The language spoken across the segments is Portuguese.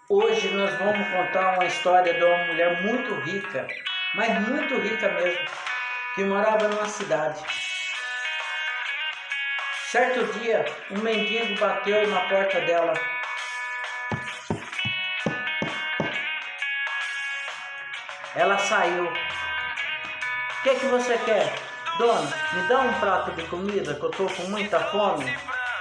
Hoje nós vamos contar uma história de uma mulher muito rica, mas muito rica mesmo, que morava numa cidade. Certo dia, um mendigo bateu na porta dela. Ela saiu. O que você quer? Dona, me dá um prato de comida que eu tô com muita fome.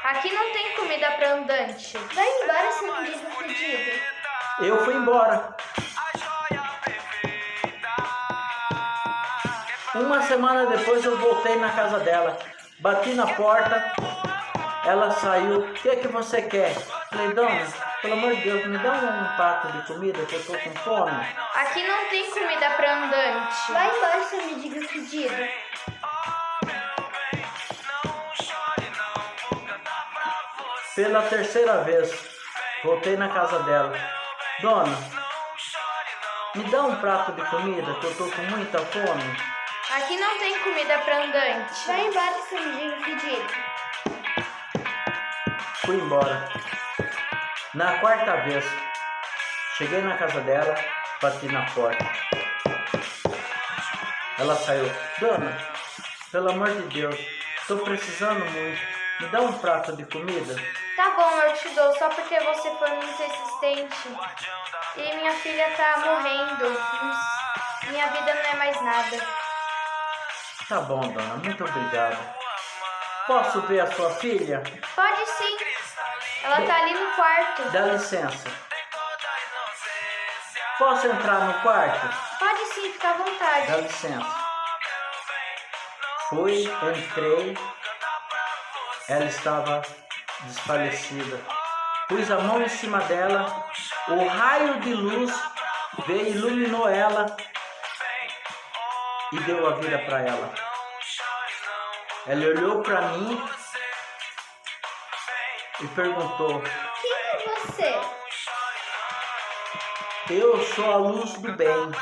Aqui não tem comida para andante. Vai embora, seu mendigo fedido. Eu fui embora. Uma semana depois eu voltei na casa dela. Bati na porta. Ela saiu. O que você quer? Falei, dona, pelo amor de Deus, me dá um prato de comida que eu tô com fome. Aqui não tem comida para andante. Vai embora, seu mendigo fedido. Pela terceira vez, voltei na casa dela. Dona, me dá um prato de comida que eu tô com muita fome. Aqui não tem comida para andante. Vai embora, seu mendigo fedido. Fui embora. Na quarta vez, cheguei na casa dela, bati na porta. Ela saiu. Dona, pelo amor de Deus, tô precisando muito. Me dá um prato de comida? Tá bom, eu te dou, só porque você foi muito insistente. E minha filha tá morrendo. Minha vida não é mais nada. Tá bom, dona, muito obrigado. Posso ver a sua filha? Pode sim. Ela tá ali no quarto. Dá licença. Posso entrar no quarto? Pode sim, fica à vontade. Dá licença. Fui, entrei. Ela estava desfalecida. Pus a mão em cima dela. O raio de luz veio, iluminou ela e deu a vida para ela. Ela olhou para mim e perguntou: Quem é você? Eu sou a luz do bem.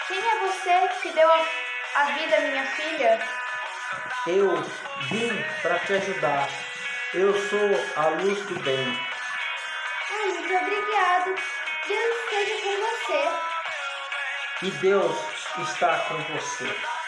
Quem é você que deu a vida à minha filha? Eu vim para te ajudar. Eu sou a luz do bem. Ai, muito obrigado. Deus esteja com você. E Deus está com você.